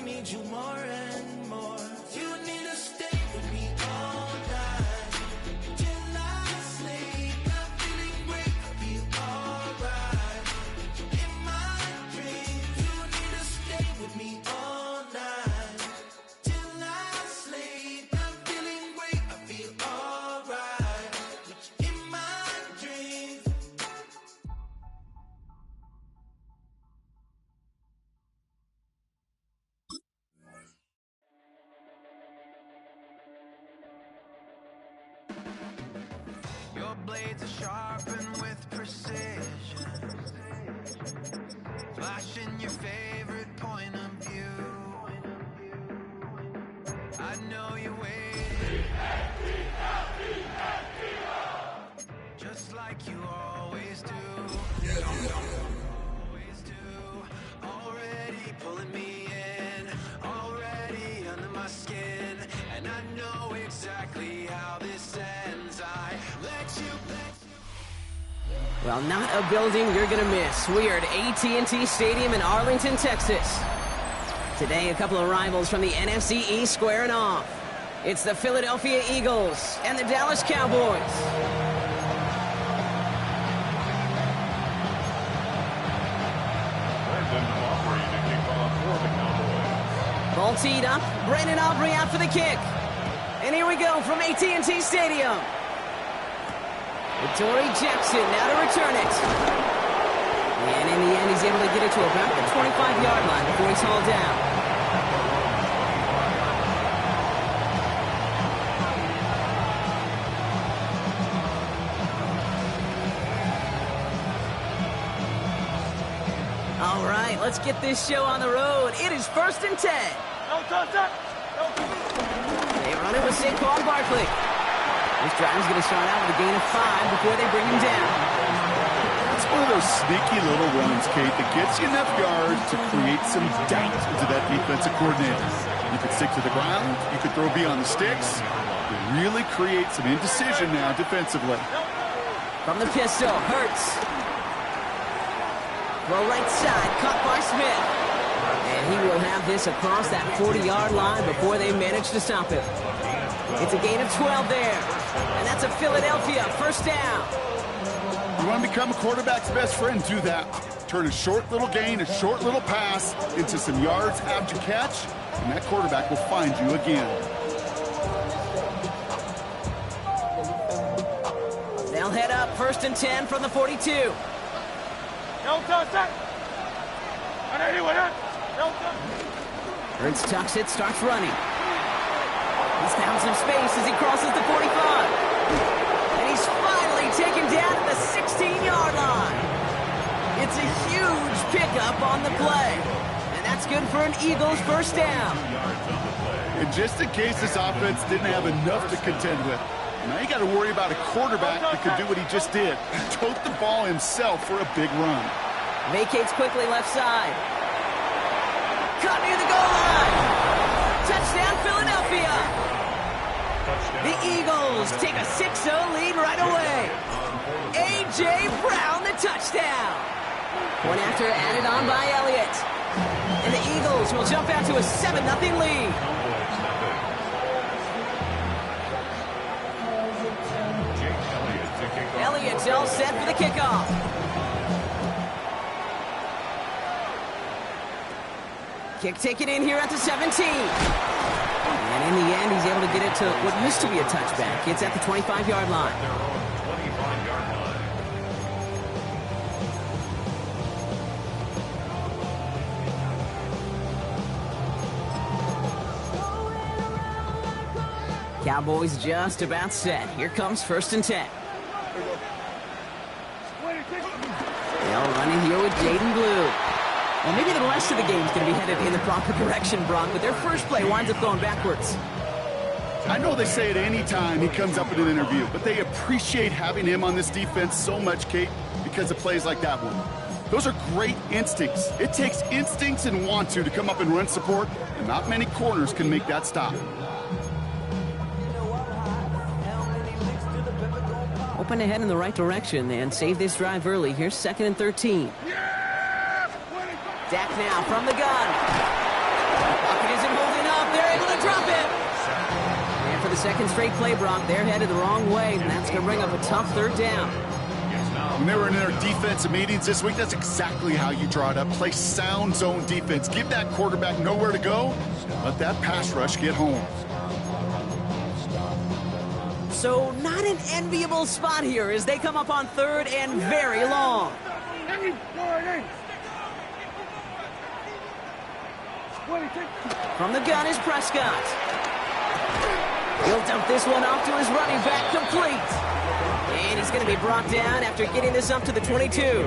I need you more and more. You need to stay with me all night till I sleep. I'm feeling great, I feel alright. In my dreams, you need to stay with me all night till I sleep. I'm feeling great, I feel alright. In my dreams. Your blades are sharpened with precision, flashing your favorite point of view. I know you waited, just like you always do. Always do. Already pulling me in, already under my skin, and I know exactly how this ends. I let you. Well, not a building you're going to miss. We are at AT&T Stadium in Arlington, Texas. Today, a couple of rivals from the NFC East squaring off. It's the Philadelphia Eagles and the Dallas Cowboys. Ball teed up. Brandon Aubrey out for the kick. And here we go from AT&T Stadium. Dory Jackson now to return it. And in the end, he's able to get it to about the 25-yard line before he's hauled down. All right, let's get this show on the road. It is 1st and 10. They run it with Saquon Barkley. This drive's going to start out with a gain of 5 before they bring him down. It's one of those sneaky little runs, Kate, that gets you enough yards to create some doubt into that defensive coordinator. You could stick to the ground. You could throw beyond the sticks. You really create some indecision now defensively. From the pistol, Hurts. Well, right side, caught by Smith. And he will have this across that 40-yard line before they manage to stop him. It's a gain of 12 there. And that's a Philadelphia first down. You want to become a quarterback's best friend, do that. Turn a short little gain, a short little pass into some yards after catch, and that quarterback will find you again. They'll head up 1st and 10 from the 42. Hurts tucks it, starts running. He's found some space as he crosses the 45. And he's finally taken down at the 16-yard line. It's a huge pickup on the play. And that's good for an Eagles first down. And just in case this offense didn't have enough to contend with, now you got to worry about a quarterback that could do what he just did. Tote the ball himself for a big run. Vacates quickly left side. Caught near the goal line. Touchdown, Philadelphia. The Eagles take a 6-0 lead right away. A.J. Brown, the touchdown. One after added on by Elliott. And the Eagles will jump out to a 7-0 lead. Elliott's all set for the kickoff. Kick taken in here at the 17. And in the end, he's able to get it to what used to be a touchback. It's at the 25-yard line. Cowboys just about set. Here comes 1st and 10. They'll run in here with Jaden Blue. Well, maybe the rest of the game is going to be headed in the proper direction, Brock, but their first play winds up going backwards. I know they say it any time he comes up in an interview, but they appreciate having him on this defense so much, Kate, because of plays like that one. Those are great instincts. It takes instincts and want to come up and run support, and not many corners can make that stop. Open ahead in the right direction and save this drive early. Here's 2nd and 13. Dak now from the gun. Pocket isn't holding up. They're able to drop it. And for the second straight play, Brock, they're headed the wrong way, and that's going to bring up a tough third down. When they were in their defensive meetings this week, that's exactly how you draw it up. Play sound zone defense. Give that quarterback nowhere to go. Let that pass rush get home. So not an enviable spot here as they come up on third and very long. From the gun is Prescott. He'll dump this one off to his running back, complete. And he's going to be brought down after getting this up to the 22.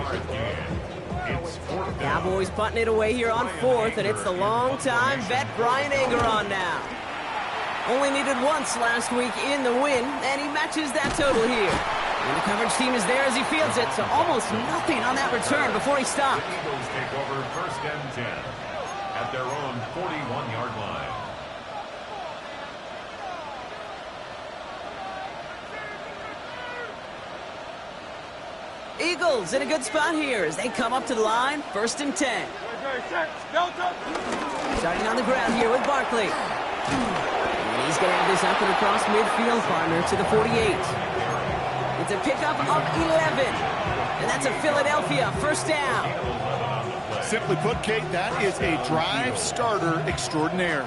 Cowboys punting it away here on fourth, and it's the long-time vet Brian Anger on now. Only needed once last week in the win, and he matches that total here. And the coverage team is there as he fields it, so almost nothing on that return before he stopped. Eagles take over first and 10 at their own 41-yard line. Eagles in a good spot here as they come up to the line, first and 10. Starting on the ground here with Barkley. And he's going to have this up and across midfield, partner, to the 48. It's a pickup of 11. And that's a Philadelphia first down. Simply put, Kate, that is a drive starter extraordinaire.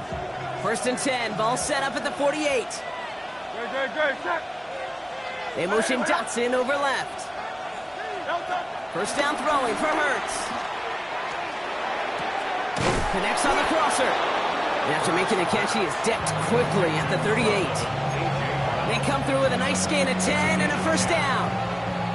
First and 10, ball set up at the 48. They motion Dotson over left. First down throwing for Hurts. Connects on the crosser. And after making the catch, he is decked quickly at the 38. They come through with a nice gain of 10 and a first down.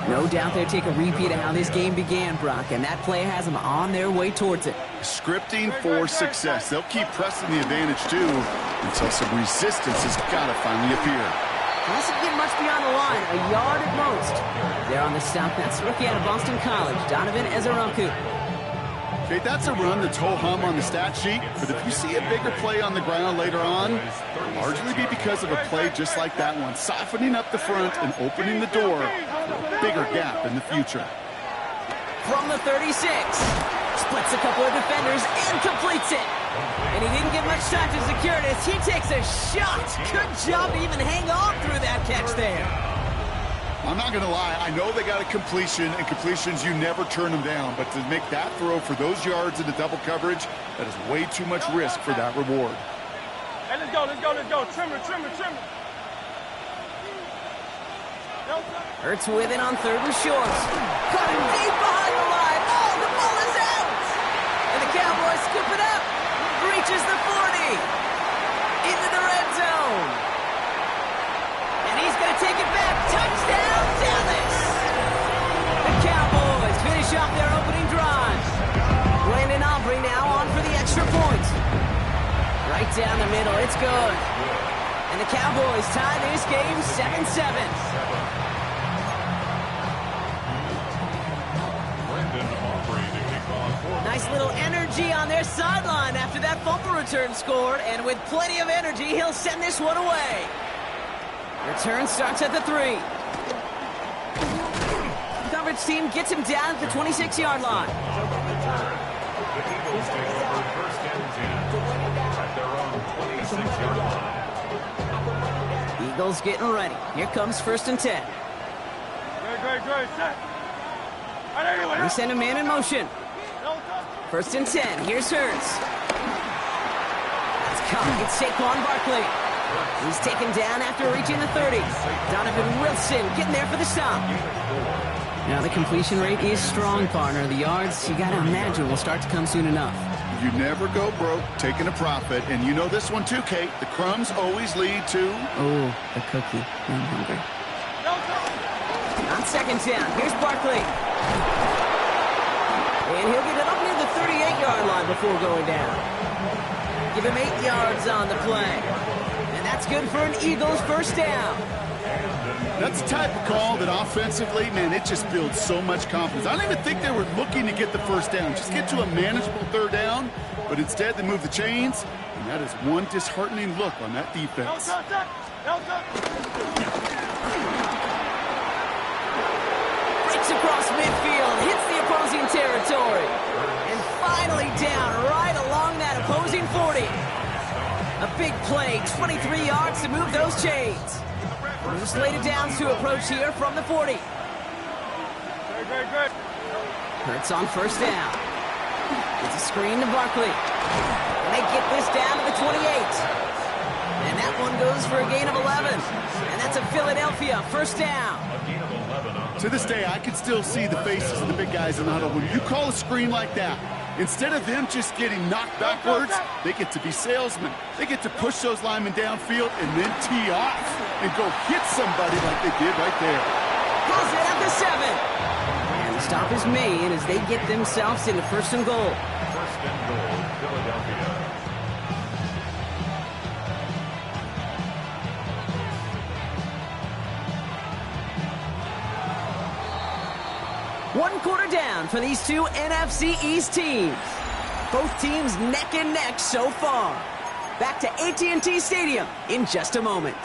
No doubt they'll take a repeat of how this game began, Brock, and that play has them on their way towards it. Scripting for success. They'll keep pressing the advantage, too, until some resistance has got to finally appear. Doesn't get much beyond the line, a yard at most. There on the stop, that's rookie out of Boston College, Donovan Ezeraku. Okay, that's a run that's ho-hum on the stat sheet, but if you see a bigger play on the ground later on, it'll largely be because of a play just like that one, softening up the front and opening the door for a bigger gap in the future. From the 36, splits a couple of defenders and completes it. And he didn't get much time to secure it as he takes a shot. Good job to even hang on through that catch there. I'm not going to lie, I know they got a completion, and completions, you never turn them down. But to make that throw for those yards into double coverage, that is way too much risk for that reward. Hey, let's go. Trim it. Hurts with it on third and short. Cutting deep behind the line. Oh, the ball is out. And the Cowboys scoop it up. Reaches the 40. Into the red zone. And he's going to take it back. Touchdown, Dallas. The Cowboys finish off their opening drive. Brandon Aubrey now on for the extra point. Right down the middle. It's good. And the Cowboys tie this game 7-7. Nice little energy on their sideline after that fumble return scored, and with plenty of energy, he'll send this one away. Return starts at the 3. The coverage team gets him down at the 26-yard line. The Eagles take over first and 10 at their own 26-yard line. Eagles getting ready. Here comes first and 10. Great. We send a man in motion. First and 10. Here's Hurts. It's coming. It's Saquon Barkley. He's taken down after reaching the 30. Donovan Wilson getting there for the stop. Now the completion rate is strong, partner. The yards, you got to imagine, will start to come soon enough. You never go broke taking a profit, and you know this one too, Kate. The crumbs always lead to... Oh, the cookie. I'm hungry. On second down, here's Barkley. And he'll get it up near the 38-yard line before going down. Give him 8 yards on the play. And that's good for an Eagles first down. That's the type of call that offensively, man, it just builds so much confidence. I don't even think they were looking to get the first down, just get to a manageable third down, but instead they move the chains, and that is one disheartening look on that defense. Breaks across midfield, hits the opposing territory, and finally down right along that opposing 40. A big play, 23 yards to move those chains. Just laid it down to approach here from the 40. Great. Hurts on first down. It's a screen to Barkley. And they get this down to the 28. And that one goes for a gain of 11. And that's a Philadelphia first down. To this day, I can still see the faces of the big guys in the huddle. When you call a screen like that, instead of them just getting knocked backwards, they get to be salesmen. They get to push those linemen downfield and then tee off and go hit somebody like they did right there. Pulls it at the 7. And the stop is made as they get themselves into first and goal. First and goal, Philadelphia. One quarter down for these two NFC East teams. Both teams neck and neck so far. Back to AT&T Stadium in just a moment.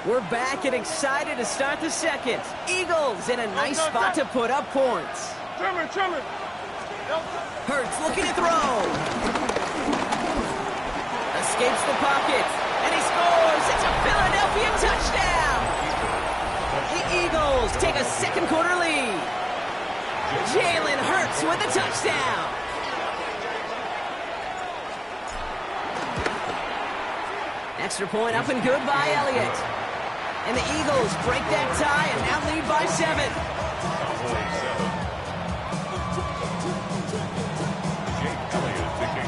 We're back and excited to start the second. Eagles in a nice spot to put up points. Trimmer. Hurts looking to throw. Escapes the pocket. And he scores. It's a Philadelphia touchdown. The Eagles take a second quarter lead. Jalen Hurts with a touchdown. Extra point up and good by Elliott. And the Eagles break that tie and now lead by 7.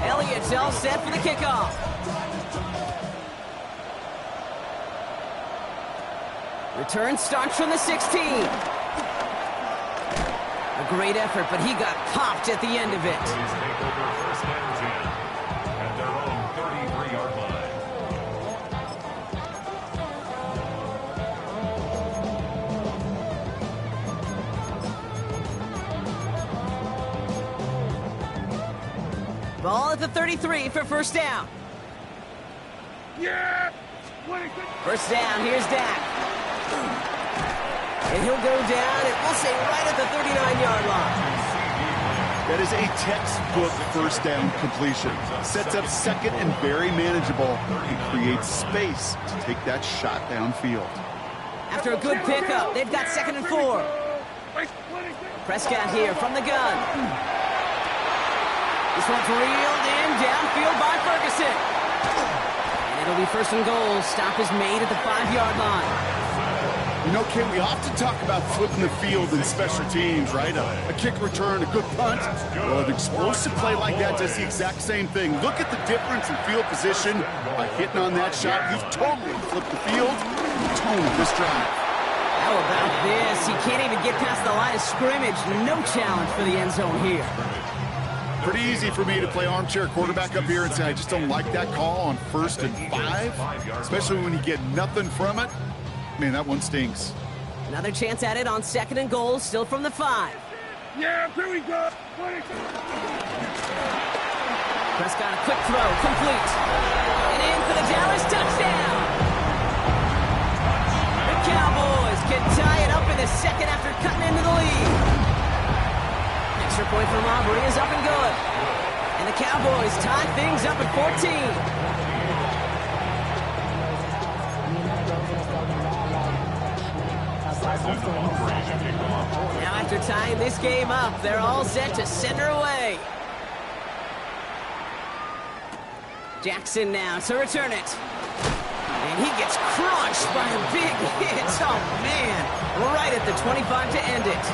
Elliott's all set for the kickoff. Return starts from the 16. A great effort, but he got popped at the end of it. Take over first and 10 at their own 33-yard line. Ball at the 33 for first down. Yeah! First down, here's Dak. And he'll go down, and we'll say right at the 39-yard line. That is a textbook first down completion. Sets up second and very manageable and creates space to take that shot downfield. After a good pickup, they've got 2nd and 4. Prescott here from the gun. This one's reeled in downfield by Ferguson. And it'll be first and goal. Stop is made at the 5-yard line. You know, Ken, we often talk about flipping the field in special teams, right? A kick return, a good punt. Well, an explosive play like that does the exact same thing. Look at the difference in field position. By hitting on that shot, you've totally flipped the field. The tone of this drive. How about this? He can't even get past the line of scrimmage. No challenge for the end zone here. Pretty easy for me to play armchair quarterback up here and say I just don't like that call on 1st and 5, especially when you get nothing from it. Man, that one stinks. Another chance at it on 2nd and goal, still from the 5. Yeah, here we go. Prescott, a quick throw, complete. And in for the Dallas touchdown. The Cowboys can tie it up in the second after cutting into the lead. Extra point from Aubrey is up and good. And the Cowboys tie things up at 14. Now after tying this game up, they're all set to send her away. Jackson now to return it. And he gets crushed by a big hit. Oh, man. Right at the 25 to end it.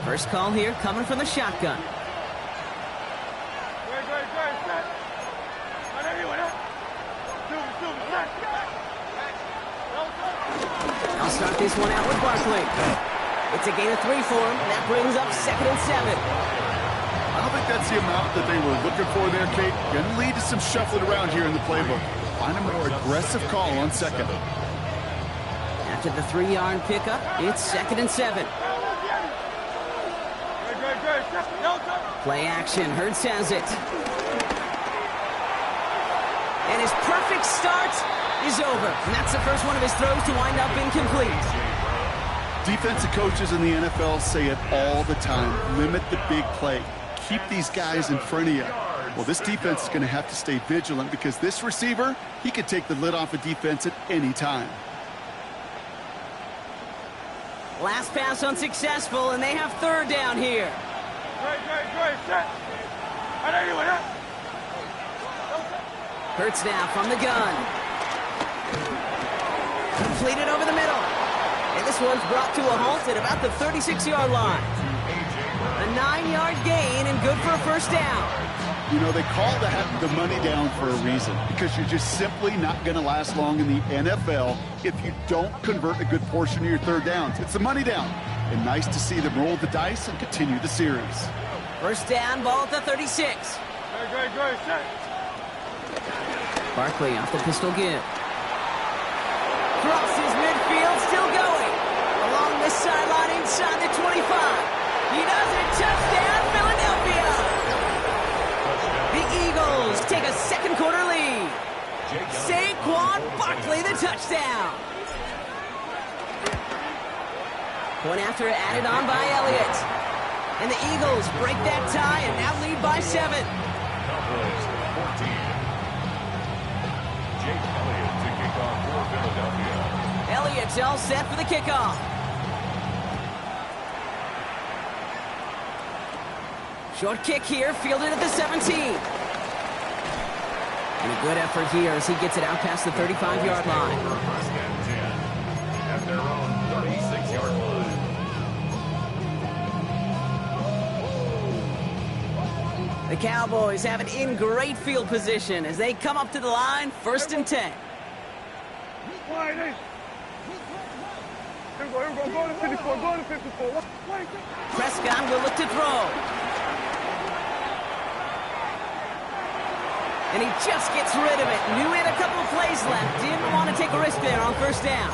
First call here coming from the shotgun. I'll start this one out with Barkley. It's a gain of 3 for him, and that brings up 2nd and 7. I don't think that's the amount that they were looking for there, Kate. Going to lead to some shuffling around here in the playbook. Find a more aggressive call on 2nd. After the 3-yard pickup, it's 2nd and 7. Play action, Hurts has it. And his perfect start is over, and that's the first one of his throws to wind up incomplete. Defensive coaches in the NFL say it all the time. Limit the big play. Keep these guys in front of you. Well, this defense is going to have to stay vigilant because this receiver, he could take the lid off a defense at any time. Last pass unsuccessful, and they have third down here. Great, set. I know you went up. Hurts now from the gun. Completed over the middle. And this one's brought to a halt at about the 36-yard line. A 9-yard gain and good for a first down. You know, they call that the money down for a reason because you're just simply not going to last long in the NFL if you don't convert a good portion of your third downs. It's the money down. And nice to see them roll the dice and continue the series. First down, ball at the 36. Great, set. Barkley off the pistol give. Crosses midfield, still going. Along this sideline inside the 25. He does it. Touchdown, Philadelphia. The Eagles take a second quarter lead. Saquon Barkley the touchdown. Point after added on by Elliott. And the Eagles break that tie and now lead by 7. Cowboys 14. Jake Elliott to kick off for Philadelphia. Elliott's all set for the kickoff. Short kick here, fielded at the 17. And a good effort here as he gets it out past the 35-yard line. First and 10 at their own 36-yard line. The Cowboys have it in great field position as they come up to the line, first and 10. Here we go, go to 54, go to 54. Prescott will look to throw. And he just gets rid of it. Knew he had a couple of plays left. Didn't want to take a risk there on first down.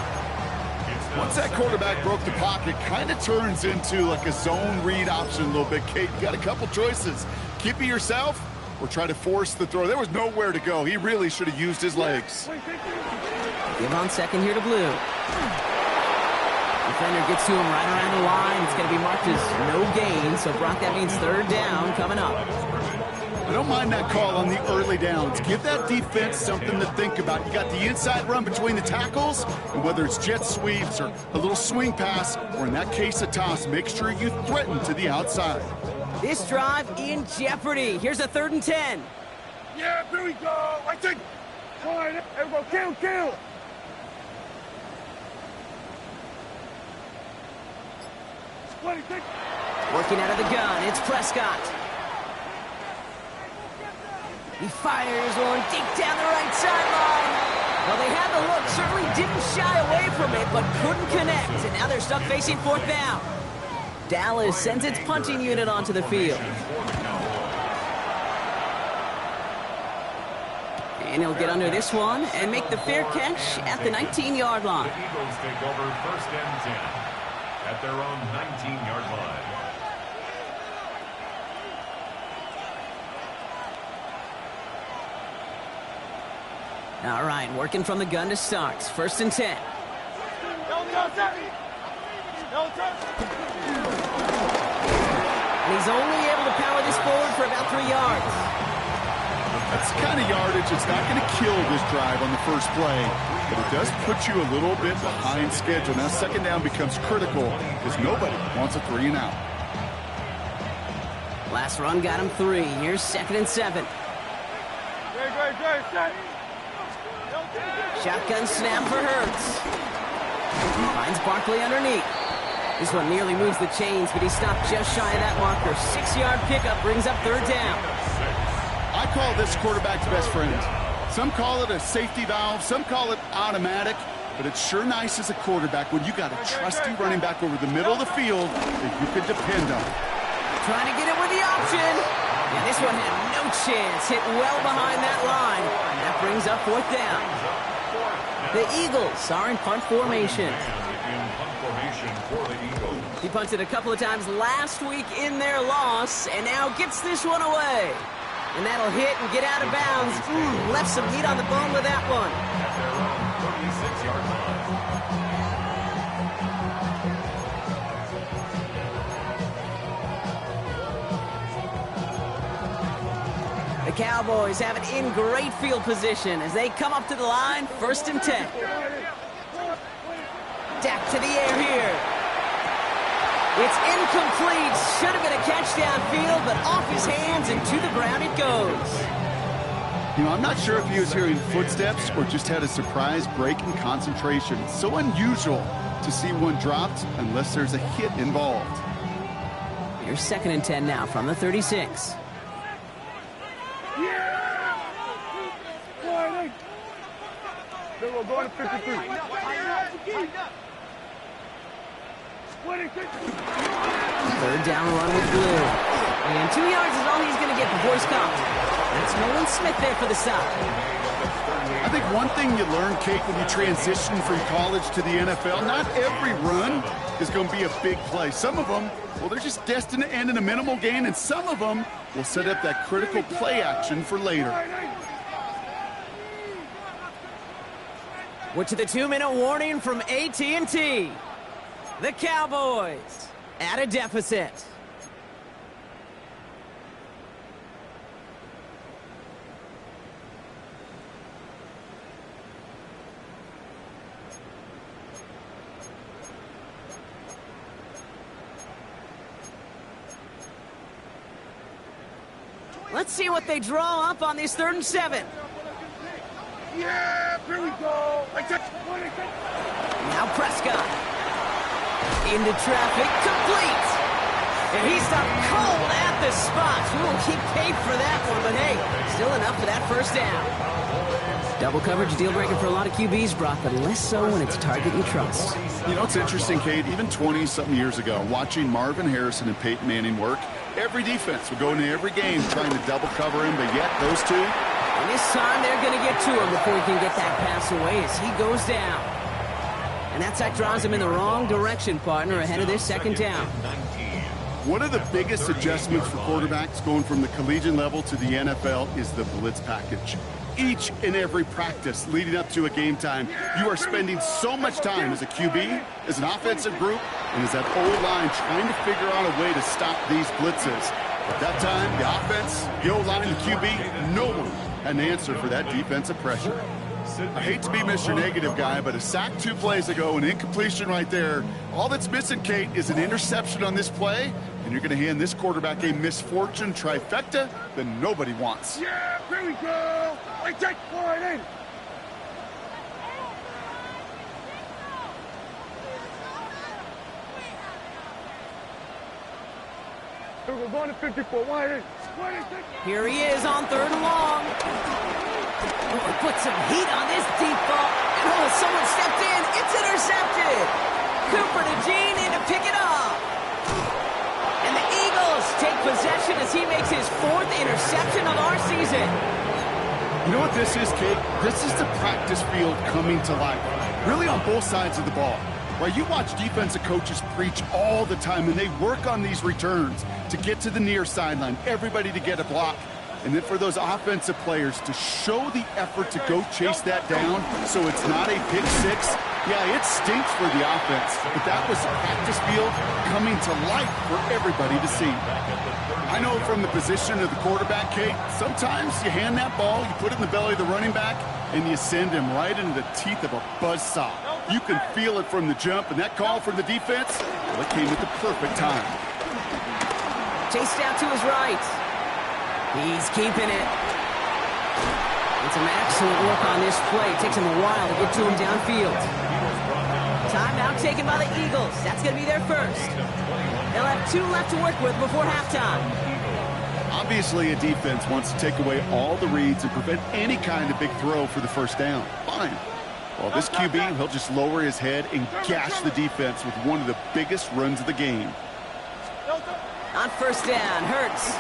Once that quarterback broke the pocket, kind of turns into like a zone read option a little bit. Kate, you got a couple choices. Keep it yourself or try to force the throw. There was nowhere to go. He really should have used his legs. Give on second here to Blue. Defender gets to him right around the line. It's going to be marked as no gain. So, Brock, that means third down coming up. I don't mind that call on the early downs. Give that defense something to think about. You got the inside run between the tackles, and whether it's jet sweeps or a little swing pass, or in that case a toss, make sure you threaten to the outside. This drive in jeopardy. Here's a 3rd and 10. Yeah, here we go. I think. All right, here we go. Kill. Working out of the gun, it's Prescott. He fires one deep down the right sideline. Well, they had the look, certainly didn't shy away from it, but couldn't connect. And now they're stuck facing fourth down. Dallas sends its punting unit onto the field. And he'll get under this one and make the fair catch at the 19-yard line. The Eagles take over first and 10 at their own 19-yard line. All right, working from the gun to start. First and 10. And he's only able to power this forward for about 3 yards. That's the kind of yardage that's not going to kill this drive on the first play, but it does put you a little bit behind schedule. Now second down becomes critical because nobody wants a 3 and out. Last run got him 3. Here's 2nd and 7. Great. Shotgun snap for Hurts. He finds Barkley underneath. This one nearly moves the chains, but he stopped just shy of that marker. 6-yard pickup brings up third down. I call this quarterback's best friend. Some call it a safety valve, some call it automatic, but it's sure nice as a quarterback when you got a trusty running back over the middle of the field that you can depend on. Trying to get it with the option. And this one had no chance. Hit well behind that line. And that brings up fourth down. The Eagles are in punt formation. He punted a couple of times last week in their loss, and now gets this one away. And that'll hit and get out of bounds. Left some meat on the bone with that one. Cowboys have it in great field position as they come up to the line, 1st and 10. Dak to the air here. It's incomplete. Should have been a catch downfield, but off his hands and to the ground it goes. You know, I'm not sure if he was hearing footsteps or just had a surprise break in concentration. It's so unusual to see one dropped unless there's a hit involved. Here's 2nd and 10 now from the 36. They will go to 53. 3rd down run with Blue. And 2 yards is all he's going to get before he's stopped. That's Nolan Smith there for the stop. I think one thing you learn, Kate, when you transition from college to the NFL, not every run is going to be a big play. Some of them, well, they're just destined to end in a minimal gain, and some of them will set up that critical play action for later. We're to the 2-minute warning from AT&T. The Cowboys at a deficit. Let's see what they draw up on this 3rd and 7. Yeah, here we go. Now Prescott. Into traffic, complete. And he stopped cold at the spot. We won't keep Kate for that one, but hey, still enough for that 1st down. Double coverage deal breaker for a lot of QBs, Brock, but less so when it's a target you trust. You know, it's interesting, Kate, even 20-something years ago, watching Marvin Harrison and Peyton Manning work, every defense would go into every game trying to double cover him, but yet those two... And this time they're going to get to him before he can get that pass away as he goes down. And that sack draws him in the wrong direction, partner, ahead of this 2nd down. One of the biggest adjustments for quarterbacks going from the collegiate level to the NFL is the blitz package. Each and every practice leading up to a game time, you are spending so much time as a QB, as an offensive group, and as that O-line trying to figure out a way to stop these blitzes. At that time, the offense, the O-line, the QB, no one had an answer for that defensive pressure. I hate to be Mr. Negative guy, but a sack 2 plays ago, an incompletion right there. All that's missing, Kate, is an interception on this play, and you're going to hand this quarterback a misfortune trifecta that nobody wants. Yeah, here we go. Right, take forward in. We're going to 54. Wide in. Here he is on 3rd and long. Oh, put some heat on this deep ball. Oh, someone stepped in. It's intercepted. Cooper to Gene in to pick it up. And the Eagles take possession as he makes his 4th interception of our season. You know what this is, Kate? This is the practice field coming to life. Really on both sides of the ball. Right, you watch defensive coaches preach all the time, and they work on these returns to get to the near sideline, everybody to get a block. And then for those offensive players to show the effort to go chase that down so it's not a pick 6. Yeah, it stinks for the offense, but that was the practice field coming to life for everybody to see. I know from the position of the quarterback, Kate, sometimes you hand that ball, you put it in the belly of the running back, and you send him right into the teeth of a buzzsaw. You can feel it from the jump, and that call from the defense, well, it came at the perfect time. Chased out to his right. He's keeping it. And some excellent work on this play. It takes him a while to get to him downfield. Timeout taken by the Eagles. That's going to be their 1st. They'll have 2 left to work with before halftime. Obviously, a defense wants to take away all the reads and prevent any kind of big throw for the 1st down. Fine. Well, this QB, he'll just lower his head and gash the defense with one of the biggest runs of the game. On 1st down, Hurts.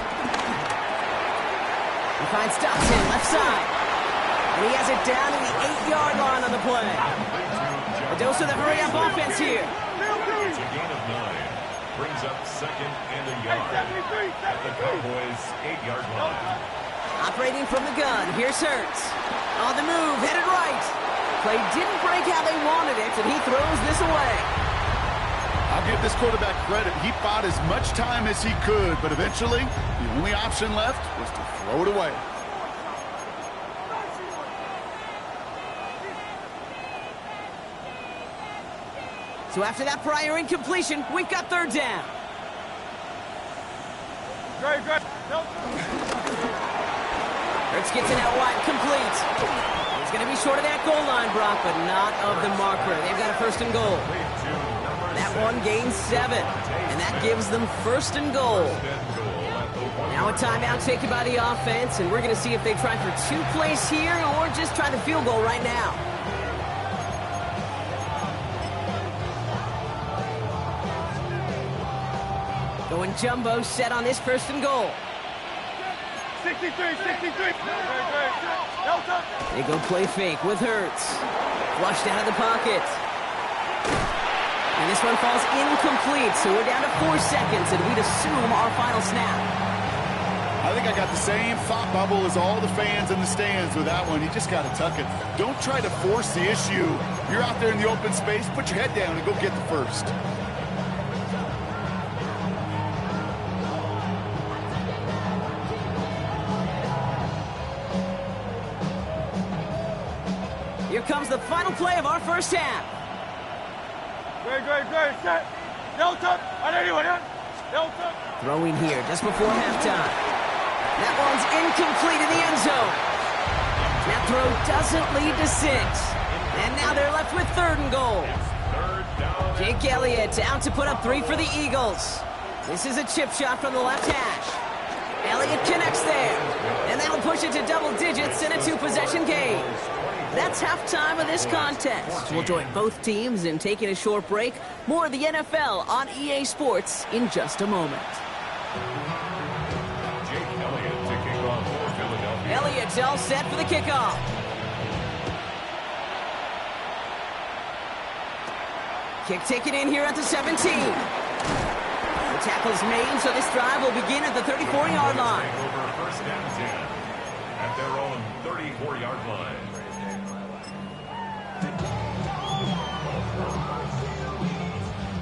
He finds Dobson, left side. And he has it down to the 8-yard line on the play. A dose of the hurry-up offense here. It's a gain of 9. Brings up 2nd and a yard at the Cowboys' 8-yard line. Operating from the gun, here's Hurts. On the move, headed right. Play didn't break how they wanted it, and he throws this away. I'll give this quarterback credit. He bought as much time as he could, but eventually, the only option left was to throw it away. So after that prior incompletion, we've got third down. Great. Hurts gets it out wide, complete. He's going to be short of that goal line, Brock, but not of the marker. They've got a first and goal. That one gains 7, and that gives them first and goal. Now a timeout taken by the offense, and we're going to see if they try for 2 plays here or just try the field goal right now. Going jumbo set on this first and goal. 63. They go play fake with Hurts. Flushed out of the pocket. And this one falls incomplete, so we're down to 4 seconds, and we'd assume our final snap. I think I got the same thought bubble as all the fans in the stands with that one. You just got to tuck it. Don't try to force the issue. You're out there in the open space, put your head down and go get the first. Here comes the final play of our first half. Great. Set. Delta. On anyone, huh? Delta. Throwing here just before halftime. That one's incomplete in the end zone. That throw doesn't lead to 6. And now they're left with third and goal. Jake Elliott out to put up 3 for the Eagles. This is a chip shot from the left hash. Elliott connects there. And that'll push it to double digits in a 2-possession game. That's halftime of this contest. We'll join both teams in taking a short break. More of the NFL on EA Sports in just a moment. Elliott's all set for the kickoff. Kick taken in here at the 17. The tackle's made, so this drive will begin at the 34-yard line. Over first down 10 at their own 34-yard line.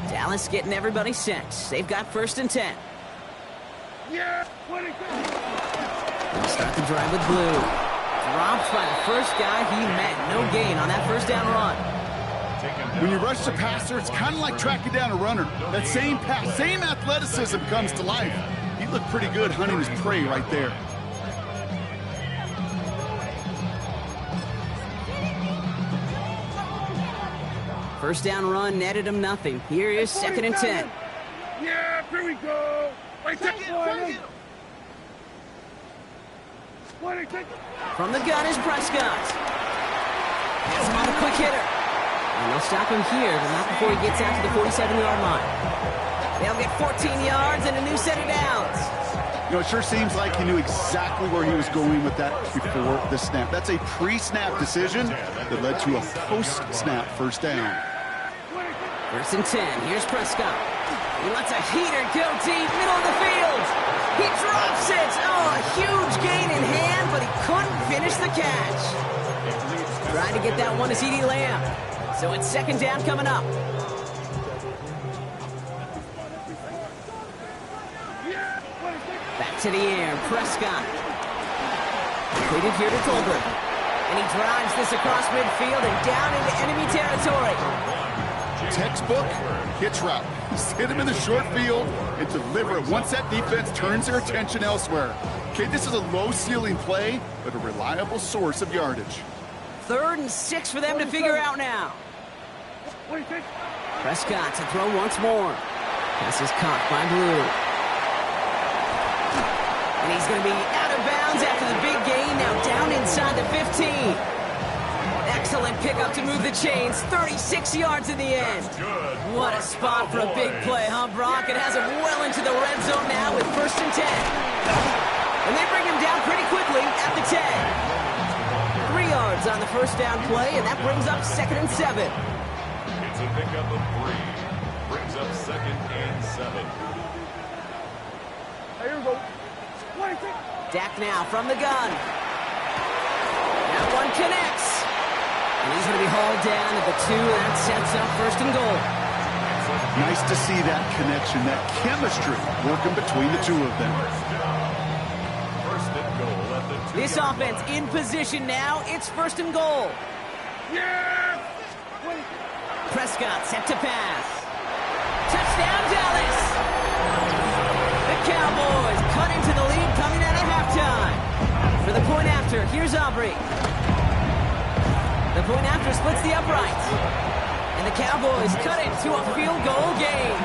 Dallas getting everybody set. They've got first and 10. Yeah. 22. They'll start the drive with Blue. Dropped by the first guy he met. No gain on that first down run. When you rush the passer, it's kind of like tracking down a runner. That same pass, same athleticism comes to life. He looked pretty good hunting his prey right there. First down run netted him nothing. Here is second and 10. Yeah, here we go. Right, take it. From the gun is Prescott. Has him on a quick hitter. And they'll stop him here, but not before he gets out to the 47-yard line. They'll get 14 yards and a new set of downs. You know, it sure seems like he knew exactly where he was going with that before the snap. That's a pre-snap decision that led to a post-snap first down. First and 10. Here's Prescott. He lets a heater go deep, middle of the field. He drops it. Oh, a huge gain in hand, but he couldn't finish the catch. Trying to get that one to CeeDee Lamb. So it's second down coming up. Back to the air, Prescott. Completed here to Tolbert. And he drives this across midfield and down into enemy territory. Textbook hitch route. Just hit him in the short field and deliver it once that defense turns their attention elsewhere. Okay, this is a low-ceiling play, but a reliable source of yardage. Third and 6 for them to figure out now. Prescott to throw once more. Pass is caught by Blue. And he's going to be out of bounds after the big gain, now down inside the 15. Excellent pickup to move the chains. 36 yards in the end. What a spot for a big play, huh, Brock? It has him well into the red zone now with first and 10. And they bring him down pretty quickly at the 10. 3 yards on the first down play, and that brings up second and 7. It's a pickup of 3. Brings up second and 7. Here we go. Dak now from the gun. That one connects. And he's going to be hauled down at the 2, and that sets up first and goal. Nice to see that connection, that chemistry working between the two of them. First and goal at the 2. This offense in position now. It's first and goal. Yeah! Prescott set to pass. Touchdown, Dallas! The Cowboys cut into the lead coming out of halftime. For the point after, here's Aubrey. The point after splits the uprights. And the Cowboys cut it to a field goal game.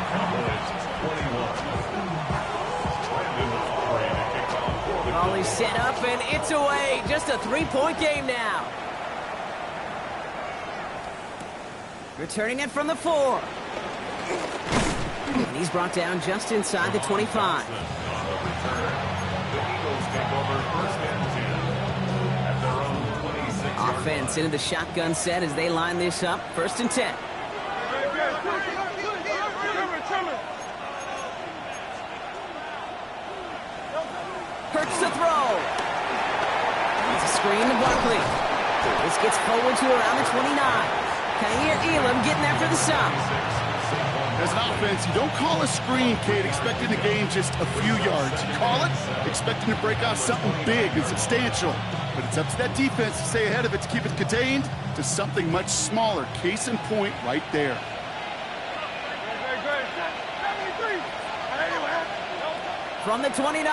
Cowboys 21. Ball is set up and it's away. Just a 3-point game now. Returning it from the 4. And he's brought down just inside the 25. The Eagles take over first and 10 at their own 26-yard Offense into the shotgun set as they line this up. First and 10. Hurts to throw. It's a screen to Barkley. This gets forward to around the 29. Kaiir Elam getting there for the stop. As an offense, you don't call a screen, Kate, expecting to gain just a few yards. You call it expecting to break off something big and substantial. But it's up to that defense to stay ahead of it, to keep it contained to something much smaller. Case in point right there. From the 29.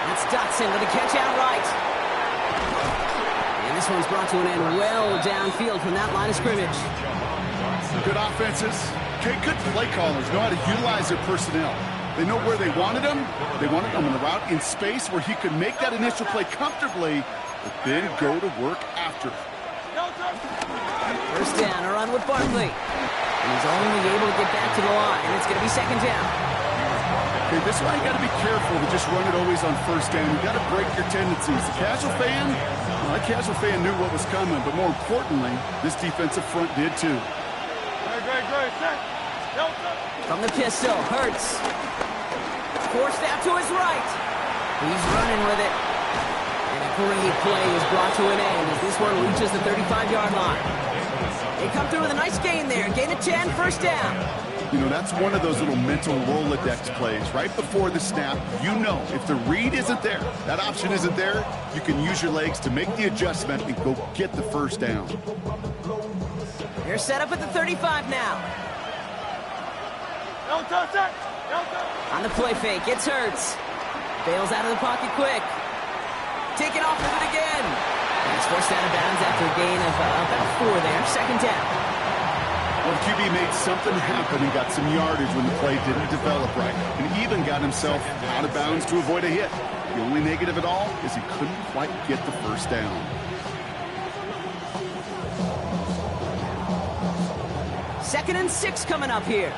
That's Dotson with a catch out right. And this one's brought to an end well downfield from that line of scrimmage. Good offenses. Okay, good play callers know how to utilize their personnel. They know where they wanted them. They wanted them on the route in space where he could make that initial play comfortably, but then go to work after. First down, a run with Barkley. And he's only able to get back to the line, and it's going to be second down. Okay, this is why you got to be careful to just run it always on first down. You got to break your tendencies. The casual fan, well, that casual fan knew what was coming, but more importantly, this defensive front did too. From the pistol, Hurts. Forced out to his right. He's running with it. And a great play is brought to an end as this one reaches the 35-yard line. They come through with a nice gain there. Gain of 10, first down. You know, that's one of those little mental Rolodex plays. Right before the snap, you know if the read isn't there, that option isn't there, you can use your legs to make the adjustment and go get the first down. They're set up at the 35 now. On the play fake, it's Hurts. Bails out of the pocket quick. Taking off with it again. And he's forced out of bounds after a gain of about 4 there. Second down. Well, QB made something happen and got some yardage when the play didn't develop right, and even got himself out of bounds to avoid a hit. The only negative at all is he couldn't quite get the first down. Second and 6 coming up here.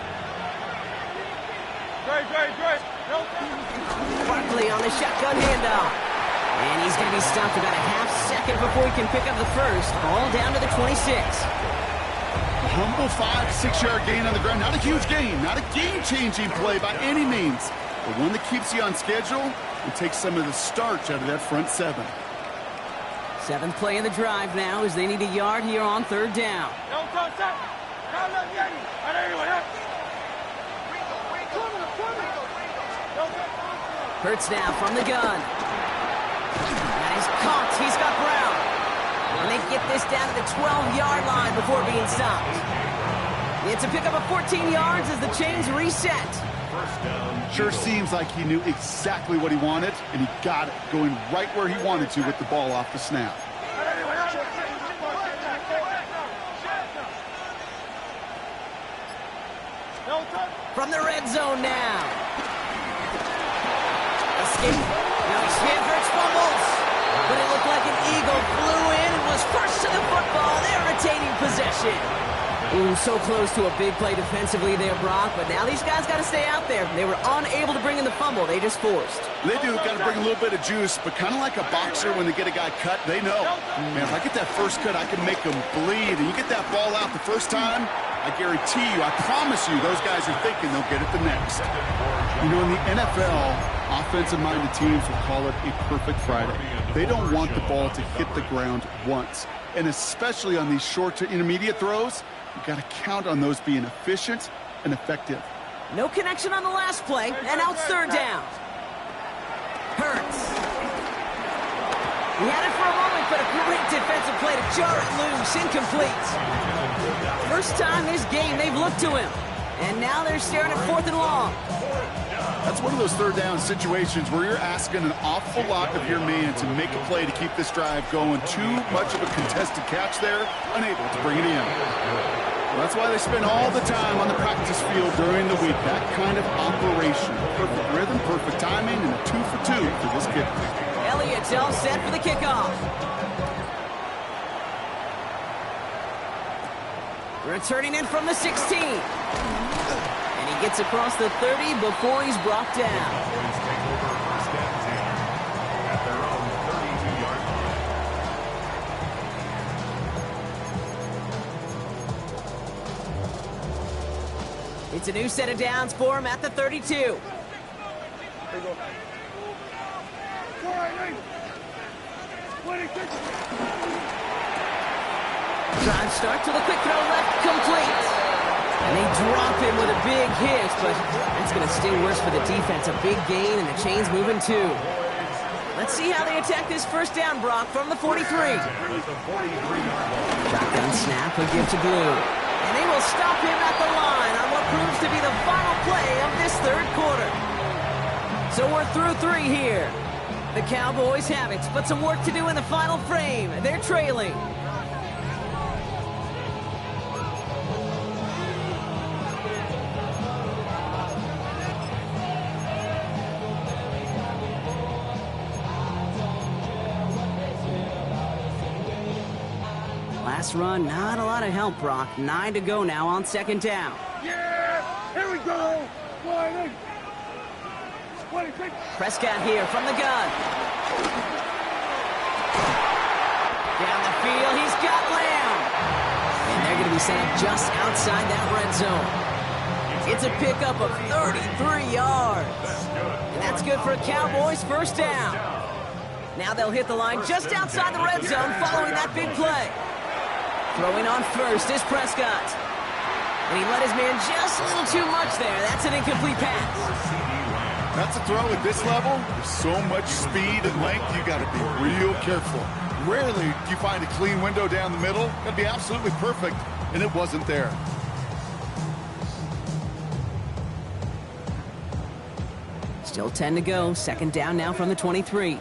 Barkley on the shotgun handoff. And he's going to be stopped about a half second before he can pick up the first. All down to the 26. A humble 5-6-yard gain on the ground. Not a huge gain, not a game-changing play by any means, but one that keeps you on schedule and takes some of the starch out of that front seven. 7th play of the drive now as they need a yard here on third down. Hurts now from the gun. And he's caught. He's got Brown. And they get this down to the 12-yard line before being stopped. It's a pickup of 14 yards as the chains reset. Sure seems like he knew exactly what he wanted, and he got it, going right where he wanted to with the ball off the snap. From the red zone now. Escape. Now he's Hurts fumbles. But it looked like an eagle flew in and was first to the football. They're retaining possession. Ooh, so close to a big play defensively there, Brock. But now these guys got to stay out there. They were unable to bring in the fumble. They just forced. They do. Got to bring a little bit of juice, but kind of like a boxer when they get a guy cut, they know. Man, if I get that first cut, I can make them bleed. And you get that ball out the first time, I guarantee you, I promise you, those guys are thinking they'll get it the next. You know, in the NFL, offensive-minded teams will call it a perfect Friday. They don't want the ball to hit the ground once. And especially on these short to intermediate throws, you've got to count on those being efficient and effective. No connection on the last play, and now it's third down. Hurts. He had it for a moment but a great defensive play to jar it loose. Incomplete. First time this game they've looked to him. And now they're staring at 4th and long. That's one of those third down situations where you're asking an awful lot of your man to make a play to keep this drive going. Too much of a contested catch there, unable to bring it in. Well, that's why they spend all the time on the practice field during the week. That kind of operation. Perfect rhythm, perfect timing, and a 2 for 2 for this kid. Elliott's all set for the kickoff. Returning in from the 16. And he gets across the 30 before he's brought down. Cowboys take over 1st and 10 at their own 32-yard line. It's a new set of downs for him at the 32. Drive start to the quick throw left, complete. And they drop him with a big hit, but it's going to sting worse for the defense. A big gain, and the chain's moving too. Let's see how they attack this first down, Brock, from the 43. Shotgun snap, a give to Blue. And they will stop him at the line on what proves to be the final play of this third quarter. So we're through 3 here. The Cowboys have it, but some work to do in the final frame. They're trailing. Last run, not a lot of help, Brock. 9 to go now on 2nd down. Yeah! Here we go! Slide in! 26! Prescott here from the gun. Down the field, he's got Lamb. And they're going to be sent just outside that red zone. It's a pickup of 33 yards. And that's good for a Cowboys first down. Now they'll hit the line just outside the red zone following that big play. Throwing on first is Prescott. And he let his man just a little too much there. That's an incomplete pass. That's a throw at this level. There's so much speed and length, you got to be real careful. Rarely do you find a clean window down the middle. Got to be absolutely perfect, and it wasn't there. Still 10 to go. 2nd down now from the 23.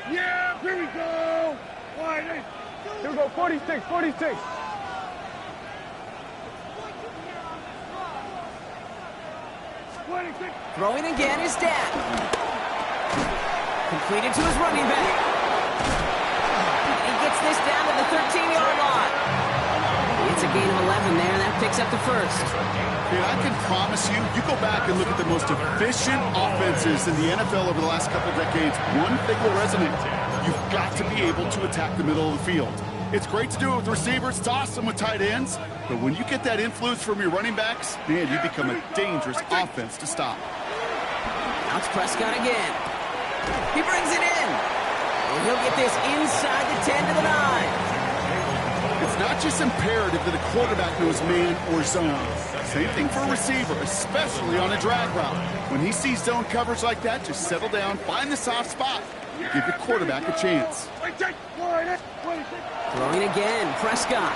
Yeah! Here we go! Slide in! Here we go, 46, 46. Throwing again is Dak. Completed to his running back. And he gets this down to the 13-yard line. It's a gain of 11 there, and that picks up the first. Dude, I can promise you, you go back and look at the most efficient offenses in the NFL over the last couple of decades, one thing will resonate. You've got to be able to attack the middle of the field. It's great to do it with receivers. It's awesome with tight ends. But when you get that influence from your running backs, man, you become a dangerous offense to stop. Now it's Prescott again. He brings it in. And he'll get this inside the 10 to the 9. It's not just imperative that a quarterback knows man or zone. Same thing for a receiver, especially on a drag route. When he sees zone coverage like that, just settle down, find the soft spot. Give your quarterback a chance. Throwing again, Prescott.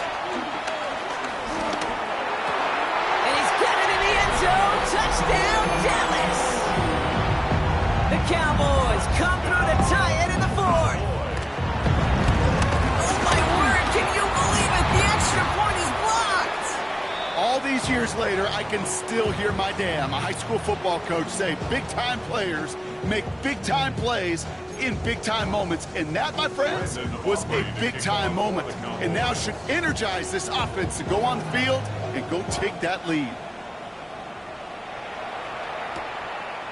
And he's got it in the end zone. Touchdown, Dallas. The Cowboys come through to tie it in the 4th. Oh, my word, can you believe it? The extra point is blocked. All these years later, I can still hear my dad, my high school football coach, say big-time players make big-time plays in big-time moments. And that, my friends, was a big-time moment. And now should energize this offense to go on the field and go take that lead.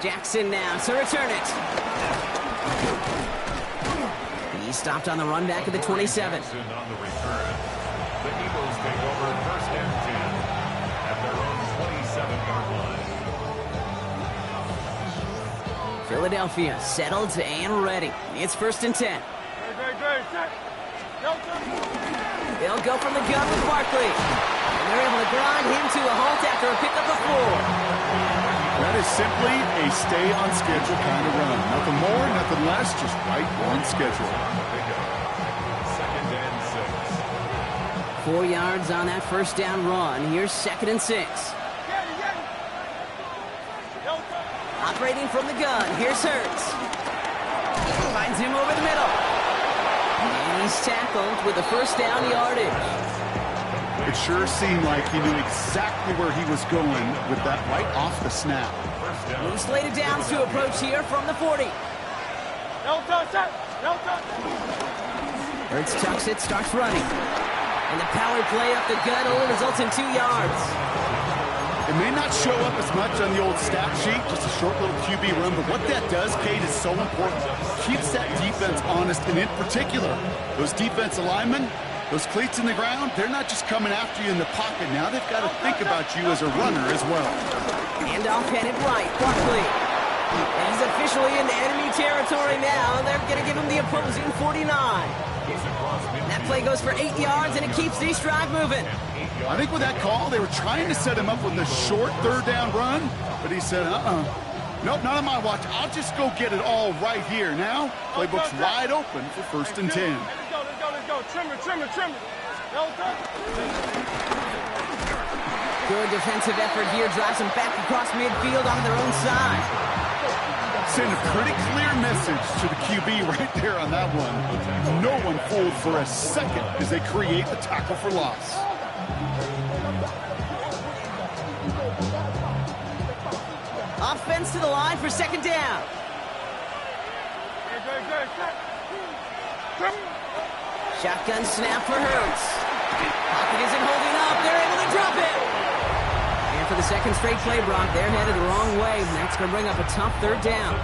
Jackson now to return it. He stopped on the run back at the 27. Jackson on the return. The Eagles take over 1st and 10 at their own 27-yard line. Philadelphia settled and ready. It's 1st and 10. They'll go from the gun with Barkley. And they're able to grind him to a halt after a pickup of 4. That is simply a stay on schedule kind of run. Nothing more, nothing less, just right on schedule. 4 yards on that first down run. Here's 2nd and 6. Operating from the gun. Here's Hurts. Finds him over the middle. And he's tackled with the first down yardage. It sure seemed like he knew exactly where he was going with that right off the snap. Loose laid downs to approach here from the 40. Hurts tucks it, starts running. And the power play up the gut only results in 2 yards. It may not show up as much on the old stat sheet, just a short little QB run, but what that does, Kate, is so important. Keeps that defense honest, and in particular, those defensive linemen, those cleats in the ground, they're not just coming after you in the pocket. Now they've got to think about you as a runner as well. And off headed right, Barkley. And he's officially into enemy territory now. They're going to give him the opposing 49. That play goes for 8 yards, and it keeps the drive moving. I think with that call, they were trying to set him up with a short 3rd down run, but he said, nope, not on my watch. I'll just go get it all right here. Now, playbook's wide open for 1st and 10. Let's go. Trim it. Good defensive effort here. Drives them back across midfield on their own side. Send a pretty clear message to the QB right there on that one. No one fooled for a second as they create the tackle for loss. Offense to the line for 2nd down. Shotgun snap for Hurts. Pocket isn't holding up. They're able to drop it. And for the 2nd straight play, Brock, they're headed the wrong way. And that's going to bring up a tough 3rd down.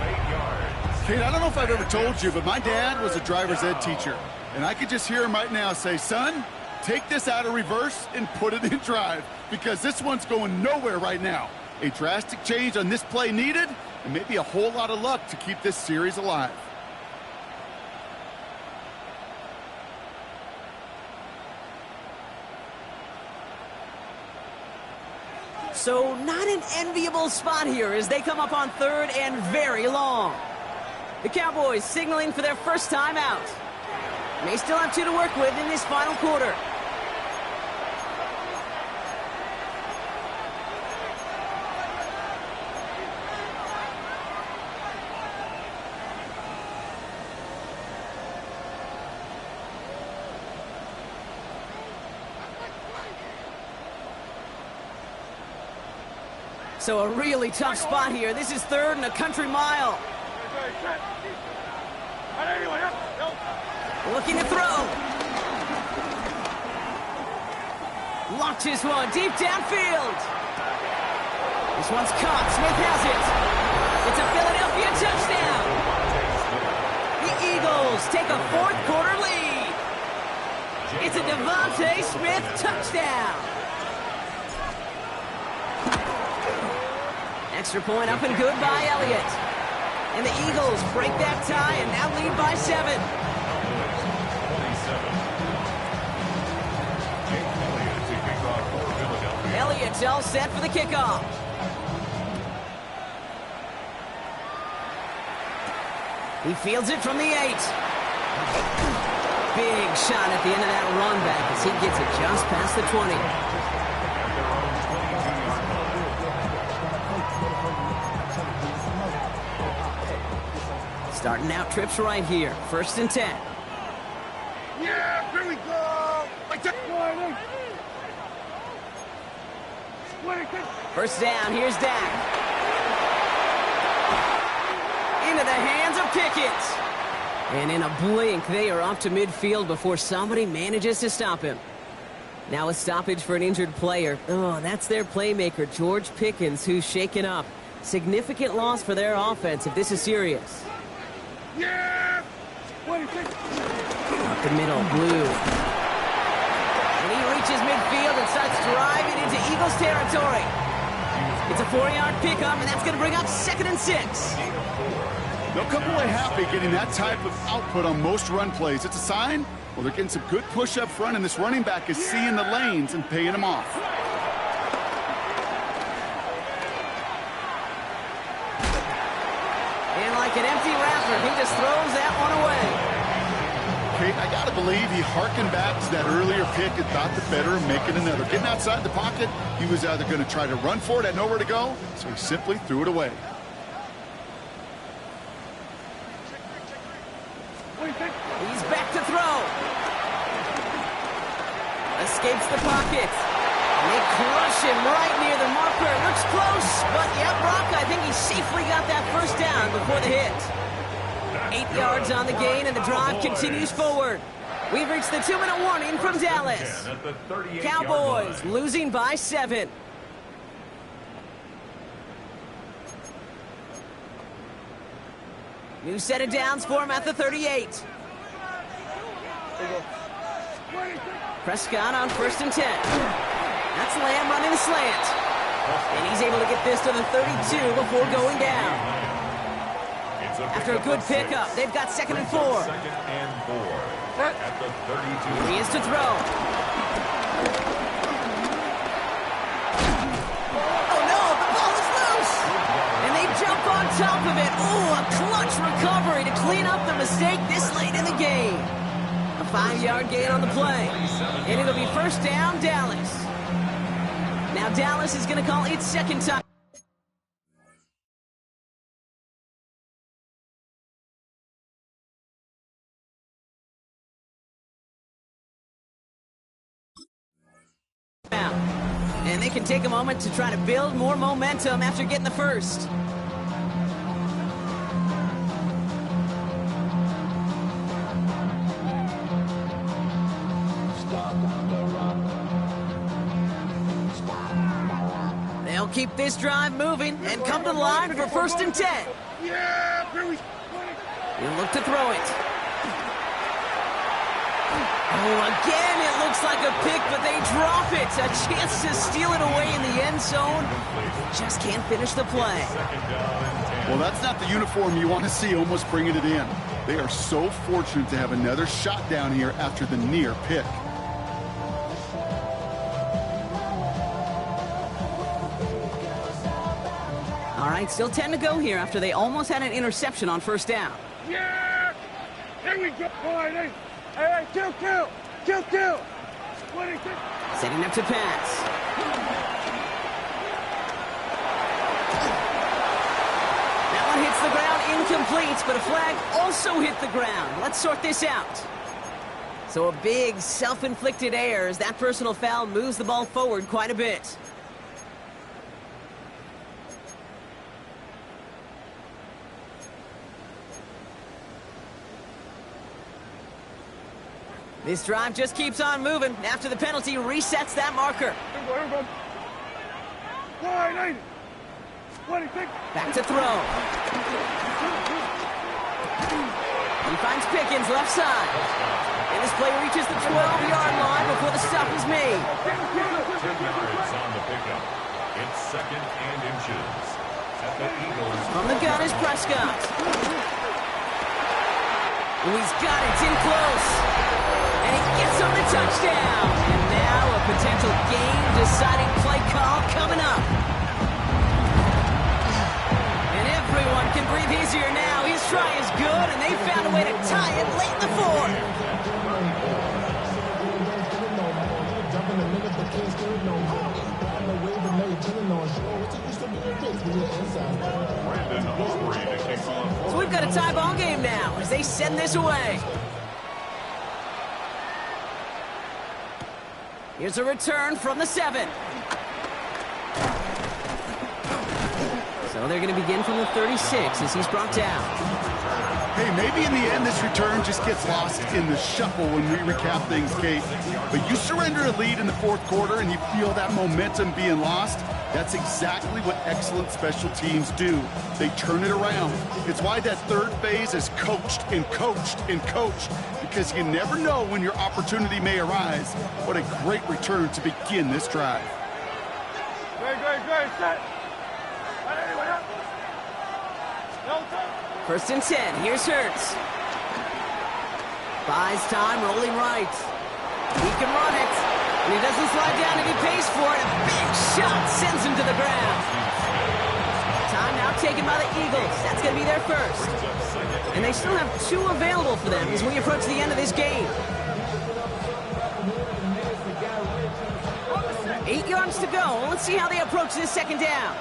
Kate, I don't know if I've ever told you, but my dad was a driver's ed teacher. And I could just hear him right now say, son, take this out of reverse and put it in drive, because this one's going nowhere right now. A drastic change on this play needed, and maybe a whole lot of luck to keep this series alive. So not an enviable spot here as they come up on 3rd and very long. The Cowboys signaling for their first time out. May still have 2 to work with in this final quarter. So a really tough spot here. This is 3rd and a country mile. Looking to throw. Launches one deep downfield. This one's caught. Smith has it. It's a Philadelphia touchdown. The Eagles take a 4th quarter lead. It's a Devontae Smith touchdown. Extra point up and good by Elliott. And the Eagles break that tie and now lead by 7. Elliott's all set for the kickoff. He fields it from the 8. Big shot at the end of that run back as he gets it just past the 20. Starting out trips right here. 1st and 10. Yeah, here we go. First down, here's Dak. Into the hands of Pickett. And in a blink, they are up to midfield before somebody manages to stop him. Now a stoppage for an injured player. Oh, that's their playmaker, George Pickens, who's shaken up. Significant loss for their offense if this is serious. Yeah! Up the middle, Blue. And he reaches midfield and starts driving into Eagles territory. It's a 4-yard pickup, and that's going to bring up 2nd and 6. They'll come away happy getting that type of output on most run plays. It's a sign, well, they're getting some good push up front, and this running back is seeing the lanes and paying them off. And like an empty wrapper, he just throws that one away. Kate, I got to believe he harkened back to that earlier pick and thought the better of making another. Getting outside the pocket, he was either going to try to run for it, had nowhere to go, so he simply threw it away. He's back to throw. Escapes the pocket. And they crush him right near the marker. Looks close, but yeah, Brock, I think he safely got that first down before the hit. 8 yards on the gain, and the drive continues forward. We've reached the 2-minute warning from Dallas. Cowboys losing by 7. New set of downs for him at the 38. Prescott on 1st and 10. That's Lamb running the slant. And he's able to get this to the 32 before going down. After a good pickup, they've got 2nd and 4. 2nd and 4 at the 32. He is to throw. Oh no, the ball is loose. And they jump on top of it. Ooh, a clutch recovery to clean up the mistake this late in the game. A 5-yard gain on the play. And it'll be 1st down, Dallas. Now Dallas is going to call its 2nd time. And they can take a moment to try to build more momentum after getting the first. They'll keep this drive moving and come to the line for 1st and 10. He'll look to throw it. Oh, again, it looks like a pick, but they drop it. A chance to steal it away in the end zone. Just can't finish the play. Well, that's not the uniform you want to see almost bringing it in. They are so fortunate to have another shot down here after the near pick. All right, still 10 to go here after they almost had an interception on 1st down. Yeah! Here we go! All right, hey, kill! 26. Setting up to pass. That one hits the ground, incomplete, but a flag also hit the ground. Let's sort this out. So a big self-inflicted error as that personal foul moves the ball forward quite a bit. This drive just keeps on moving. After the penalty, resets that marker. Back to throw. He finds Pickens left side. And this play reaches the 12-yard line before the stop is made. 10 yards on the pickup. It's 2nd and inches at the Eagles. From the gun is Prescott. Oh, he's got it. It's in close. And he gets him the touchdown. And now a potential game-deciding play call coming up. And everyone can breathe easier now. His try is good, and they found a way to tie it late in the 4th. So we've got a tie ball game now as they send this away. Here's a return from the 7. So they're going to begin from the 36 as he's brought down. Hey, maybe in the end this return just gets lost in the shuffle when we recap things, Kate. But you surrender a lead in the 4th quarter and you feel that momentum being lost. That's exactly what excellent special teams do. They turn it around. It's why that 3rd phase is coached and coached and coached, because you never know when your opportunity may arise. What a great return to begin this drive. Great, set. 1st and 10. Here's Hurts. Buys time, rolling right. He can run it. And he doesn't slide down, and he pays for it. A big shot sends him to the ground. Timeout taken by the Eagles. That's going to be their first. And they still have 2 available for them as we approach the end of this game. 8 yards to go. Let's see how they approach this second down.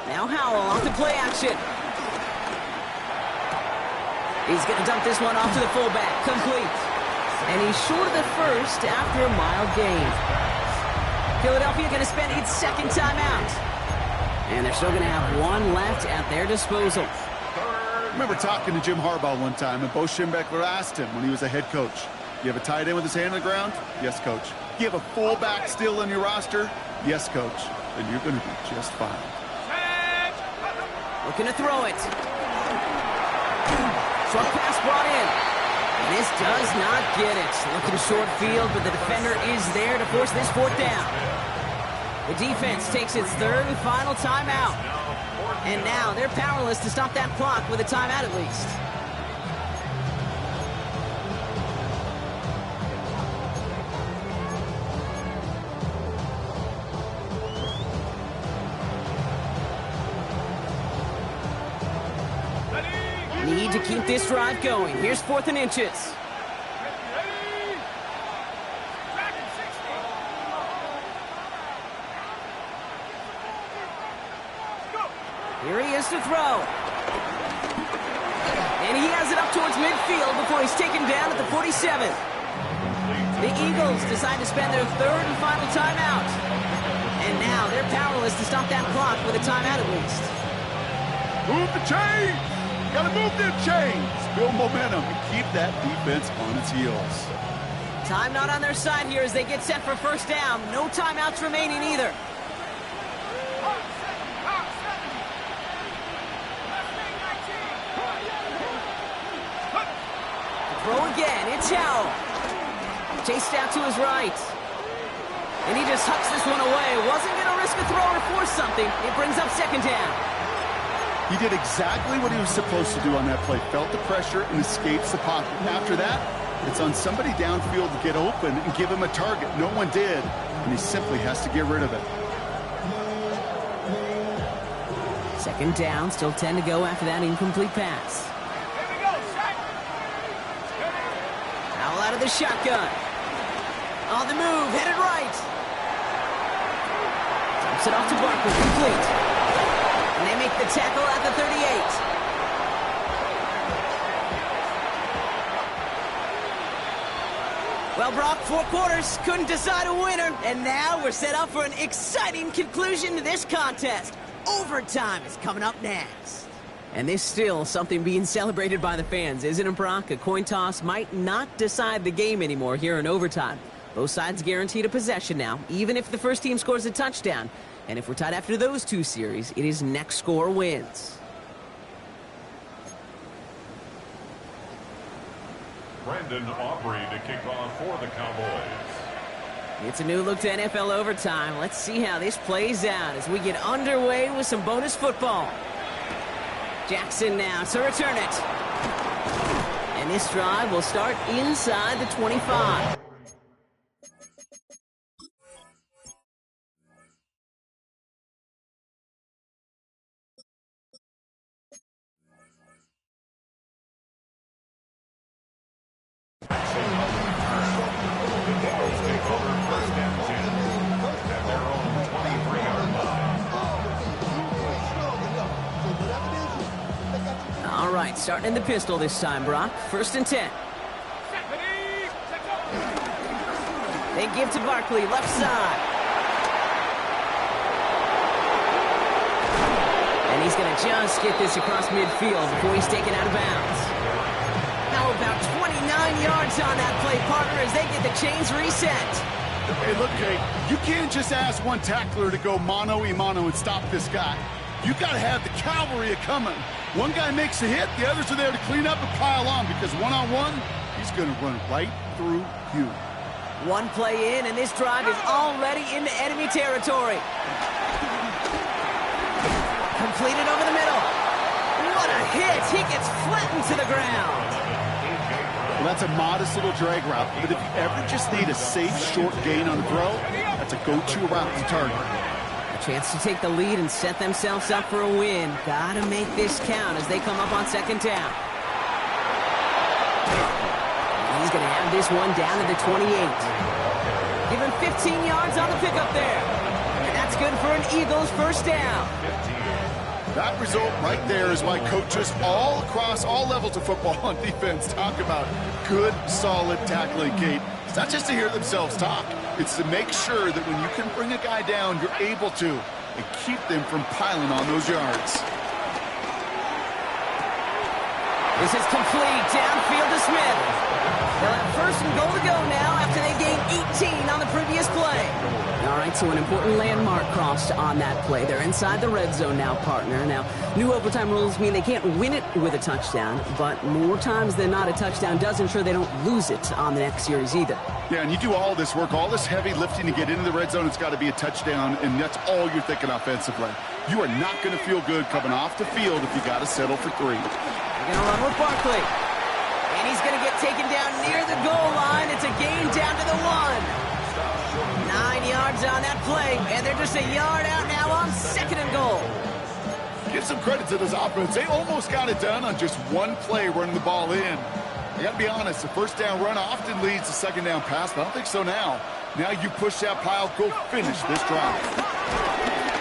Now Howell off the play action. He's going to dump this one off to the fullback. Complete. And he's short of the first after a mild gain. Philadelphia going to spend its second timeout. And they're still going to have 1 left at their disposal. I remember talking to Jim Harbaugh one time, and Bo Schembechler asked him when he was a head coach, you have a tight end with his hand on the ground? Yes, coach. You have a fullback still on your roster? Yes, coach. Then you're going to be just fine. Looking to throw it. Short pass brought in. And this does not get it. Looking short field, but the defender is there to force this 4th down. The defense takes its 3rd and final timeout. And now they're powerless to stop that clock with a timeout at least. Need to keep this drive going. Here's 4th and inches. Here he is to throw. And he has it up towards midfield before he's taken down at the 47. The Eagles decide to spend their 3rd and final timeout. And now they're powerless to stop that clock with a timeout at least. Move the chains! Gotta move them chains! Build momentum and keep that defense on its heels. Time not on their side here as they get set for first down. No timeouts remaining either. Throw again, it's Howell. Chased out to his right. And he just hucks this one away. Wasn't going to risk a throw or force something. It brings up second down. He did exactly what he was supposed to do on that play. Felt the pressure and escapes the pocket. After that, it's on somebody downfield to get open and give him a target. No one did, and he simply has to get rid of it. Second down, still 10 to go after that incomplete pass. Howell out of the shotgun. On the move, headed right. Dumps it off to Barkley, complete. And they make the tackle at the 38. Well, Brock, 4 quarters, couldn't decide a winner. And now we're set up for an exciting conclusion to this contest. Overtime is coming up next. And there's still something being celebrated by the fans, isn't it, Brock? A coin toss might not decide the game anymore here in overtime. Both sides guaranteed a possession now, even if the first team scores a touchdown. And if we're tied after those 2 series, it is next score wins. Brandon Aubrey to kick off for the Cowboys. It's a new look to NFL overtime. Let's see how this plays out as we get underway with some bonus football. Jackson now to return it. And this drive will start inside the 25. All right, starting in the pistol this time, Brock. 1st and 10. They give to Barkley, left side. And he's going to just get this across midfield before he's taken out of bounds. Now about 29 yards on that play, partner, as they get the chains reset. Hey, look, Jake, you can't just ask one tackler to go mano-a-mano and stop this guy. You got to have the cavalry coming. One guy makes a hit, the others are there to clean up and pile on, because one-on-one, he's going to run right through you. One play in, and this drive is already into enemy territory. Completed over the middle. What a hit! He gets flattened to the ground. Well, that's a modest little drag route, but if you ever just need a safe, short gain on the throw, that's a go-to route to target. A chance to take the lead and set themselves up for a win. Gotta make this count as they come up on second down. He's going to have this one down to the 28. Give him 15 yards on the pickup there. And that's good for an Eagles first down. That result right there is why coaches all across all levels of football on defense talk about good, solid tackling, Kate. It's not just to hear themselves talk. It's to make sure that when you can bring a guy down, you're able to, and keep them from piling on those yards. This is complete. Downfield to Smith. They'll have first and goal to go now after they gained 18 on the previous play. All right, so an important landmark crossed on that play. They're inside the red zone now, partner. Now, new overtime rules mean they can't win it with a touchdown, but more times than not, a touchdown does ensure they don't lose it on the next series either. Yeah, and you do all this work, all this heavy lifting to get into the red zone, it's got to be a touchdown, and that's all you're thinking offensively. You are not going to feel good coming off the field if you got to settle for 3. They're going to run with Barkley. And he's going to get taken down near the goal line. It's a gain down to the 1. 9 yards on that play, and they're just a yard out now on second and goal. Give some credit to this offense. They almost got it done on just one play running the ball in. I got to be honest, the first down run often leads to second down pass, but I don't think so now. Now you push that pile, go finish this drive.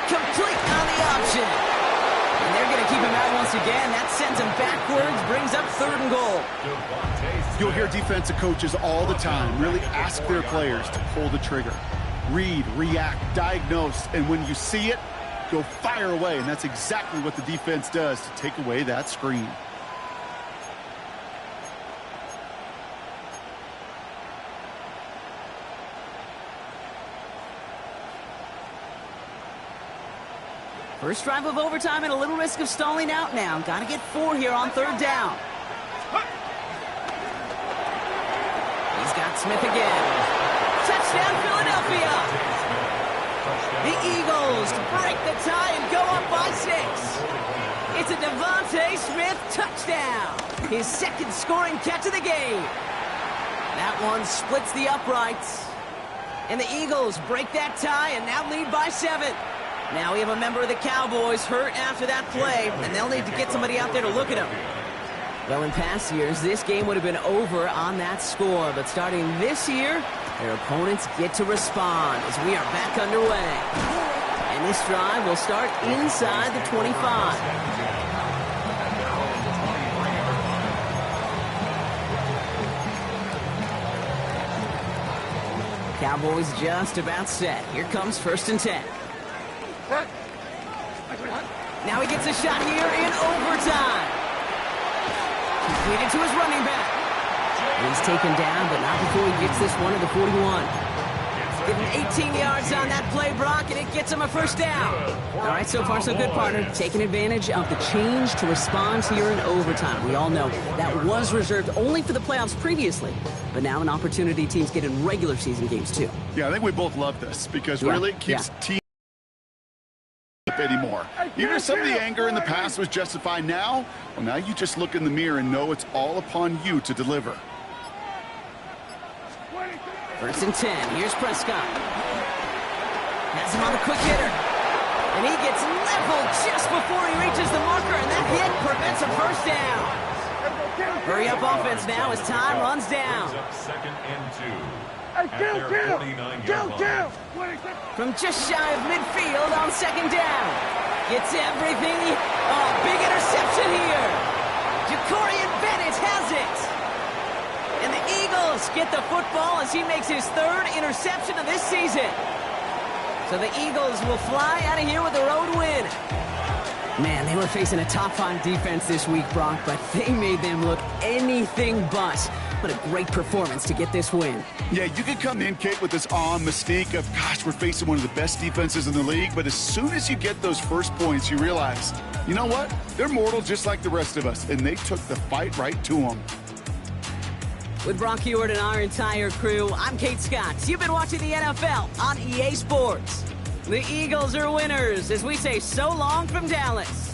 Complete on the option. And they're going to keep him out once again. That sends him backwards, brings up third and goal. You'll hear defensive coaches all the time really ask their players to pull the trigger. Read, react, diagnose, and when you see it, go fire away. And that's exactly what the defense does to take away that screen. First drive of overtime and a little risk of stalling out now. Got to get 4 here on third down. He's got Smith again. Touchdown, Philadelphia. The Eagles break the tie and go up by 6. It's a Devontae Smith touchdown. His second scoring catch of the game. That one splits the uprights. And the Eagles break that tie and now lead by 7. Now we have a member of the Cowboys hurt after that play, and they'll need to get somebody out there to look at him. Well, in past years, this game would have been over on that score, but starting this year, their opponents get to respond as we are back underway. And this drive will start inside the 25. Cowboys just about set. Here comes first and 10. Now he gets a shot here in overtime. Completed to his running back. He's taken down, but not before he gets this one to the 41. Getting 18 yards on that play, Brock, and it gets him a first down. All right, so far so good, partner. Taking advantage of the change to respond here in overtime. We all know that was reserved only for the playoffs previously, but now an opportunity teams get in regular season games too. Yeah, I think we both love this because really it keeps teams anymore. Even if some of the anger in the past was justified now, well, now you just look in the mirror and know it's all upon you to deliver. First and 10. Here's Prescott. Has him on the quick hitter. And he gets leveled just before he reaches the marker, and that hit prevents a first down. Hurry up offense now as time runs down. Second and 2. Kill! From just shy of midfield on second down. Gets everything. Oh, big interception here. Jacorian Bennett has it. And the Eagles get the football as he makes his third interception of this season. So the Eagles will fly out of here with a road win. Man, they were facing a top-5 defense this week, Brock, but they made them look anything but. What a great performance to get this win. Yeah, you can come in, Kate, with this mystique of, gosh, we're facing one of the best defenses in the league, but as soon as you get those first points, you realize, you know what? They're mortal just like the rest of us, and they took the fight right to them. With Brock Heward and our entire crew, I'm Kate Scott. You've been watching the NFL on EA Sports. The Eagles are winners as we say so long from Dallas.